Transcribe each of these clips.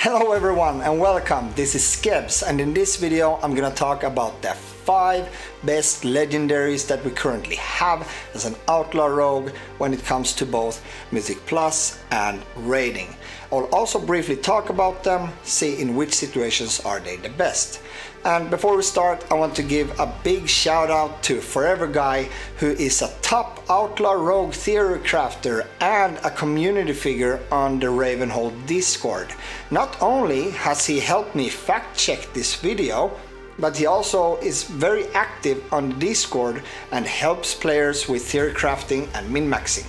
Hello everyone and welcome, this is Skebs, and in this video I'm gonna talk about the 5 best legendaries that we currently have as an Outlaw Rogue when it comes to both Mythic Plus and Raiding. I'll also briefly talk about them, see in which situations are they the best. And before we start, I want to give a big shout out to Forever Guy, who is a top Outlaw Rogue theory crafter and a community figure on the Ravenhold Discord. Not only has he helped me fact check this video, but he also is very active on the Discord and helps players with theory crafting and min-maxing.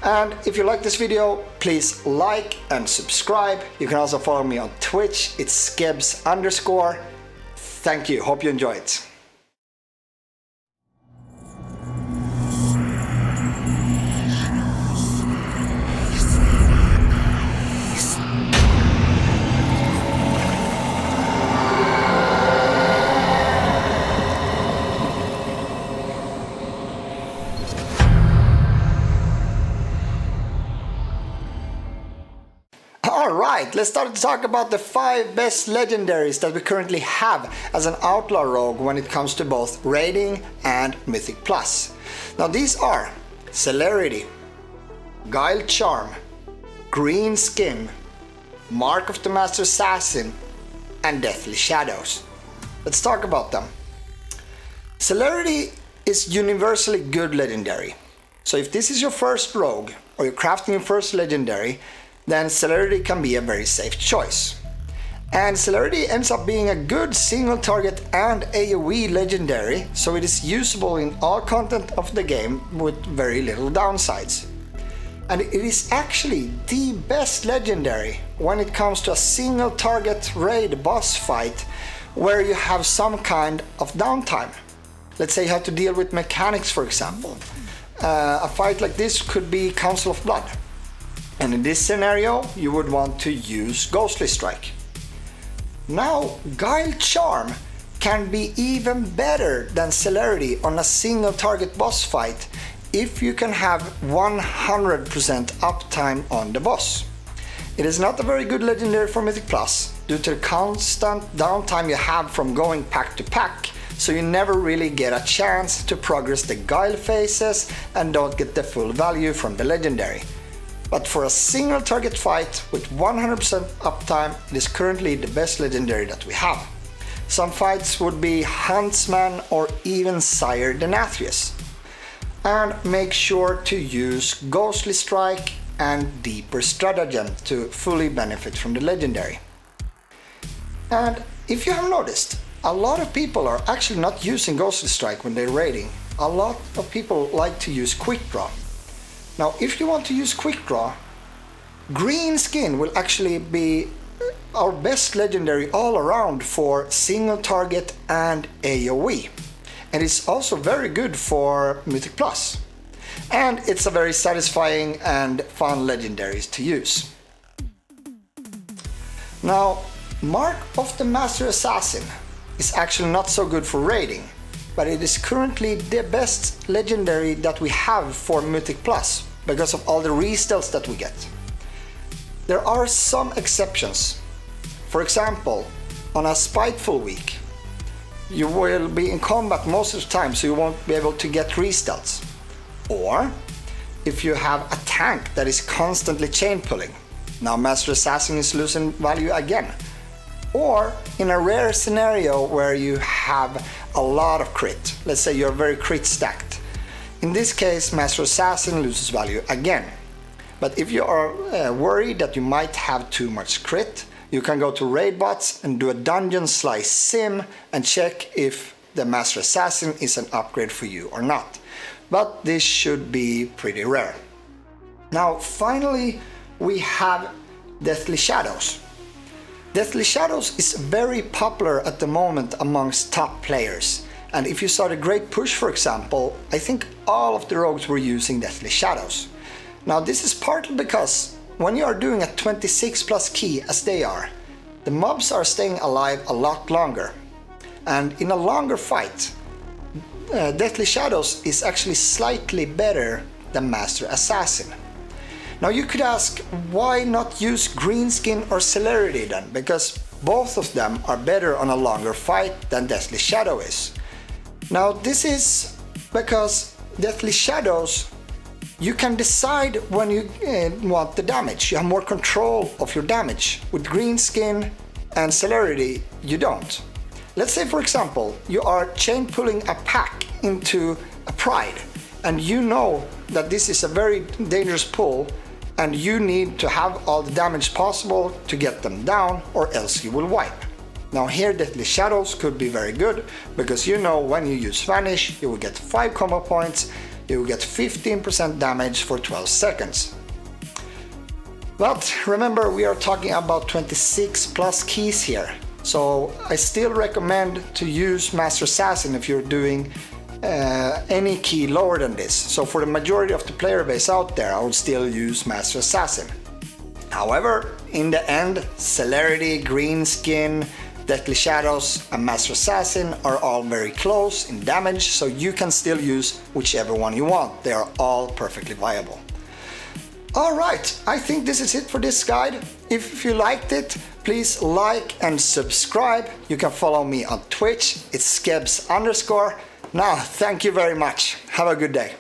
And if you like this video, please like and subscribe. You can also follow me on Twitch, it's Skebs_. Thank you, hope you enjoy it. Alright, let's start to talk about the 5 best legendaries that we currently have as an Outlaw Rogue when it comes to both Raiding and Mythic Plus. Now these are Celerity, Guile Charm, Greenskin, Mark of the Master Assassin, and Deathly Shadows. Let's talk about them. Celerity is universally good legendary. So if this is your first rogue or you're crafting your first legendary, then Celerity can be a very safe choice. And Celerity ends up being a good single target and AoE legendary, so it is usable in all content of the game with very little downsides. And it is actually the best legendary when it comes to a single target raid boss fight where you have some kind of downtime. Let's say you have to deal with mechanics, for example. A fight like this could be Council of Blood. And in this scenario, you would want to use Ghostly Strike. Now, Guile Charm can be even better than Celerity on a single target boss fight if you can have 100% uptime on the boss. It is not a very good legendary for Mythic Plus due to the constant downtime you have from going pack to pack, so you never really get a chance to progress the Guile phases and don't get the full value from the legendary. But for a single target fight with 100% uptime, it is currently the best legendary that we have. Some fights would be Huntsman or even Sire Denathrius. And make sure to use Ghostly Strike and Deeper Stratagem to fully benefit from the legendary. And if you have noticed, a lot of people are actually not using Ghostly Strike when they're raiding. A lot of people like to use Quick Draw. Now, if you want to use Quick Draw, Greenskin will actually be our best legendary all around for single target and AoE. And it's also very good for Mythic Plus. And it's a very satisfying and fun legendary to use. Now, Mark of the Master Assassin is actually not so good for raiding, but it is currently the best legendary that we have for Mythic Plus because of all the restelts that we get. There are some exceptions. For example, on a Spiteful week, you will be in combat most of the time, so you won't be able to get restelts. Or if you have a tank that is constantly chain pulling, now Master Assassin is losing value again. Or in a rare scenario where you have a lot of crit, let's say you're very crit stacked. In this case, Master Assassin loses value again. But if you are worried that you might have too much crit, you can go to Raidbots and do a dungeon slice sim and check if the Master Assassin is an upgrade for you or not. But this should be pretty rare. Now finally we have Deathly Shadows. Deathly Shadows is very popular at the moment amongst top players. And if you saw the Great Push, for example, I think all of the rogues were using Deathly Shadows. Now this is partly because when you are doing a 26+ key as they are, the mobs are staying alive a lot longer. And in a longer fight, Deathly Shadows is actually slightly better than Master Assassin. Now you could ask, why not use Greenskin or Celerity then? Because both of them are better on a longer fight than Deathly Shadow is. Now this is because Deathly Shadows, you can decide when you want the damage. You have more control of your damage. With Greenskin and Celerity, you don't. Let's say, for example, you are chain pulling a pack into a Pride, and you know that this is a very dangerous pull, and you need to have all the damage possible to get them down, or else you will wipe. Now here Deathly Shadows could be very good, because you know when you use Vanish, you will get 5 combo points, you will get 15% damage for 12 seconds. But remember, we are talking about 26 plus keys here. So I still recommend to use Master Assassin if you're doing any key lower than this. So for the majority of the player base out there, I would still use Master Assassin. However, in the end, Celerity, Greenskin, Deathly Shadows and Master Assassin are all very close in damage, so you can still use whichever one you want. They are all perfectly viable. Alright, I think this is it for this guide. If you liked it, please like and subscribe. You can follow me on Twitch, it's Skebs_. Now, thank you very much. Have a good day.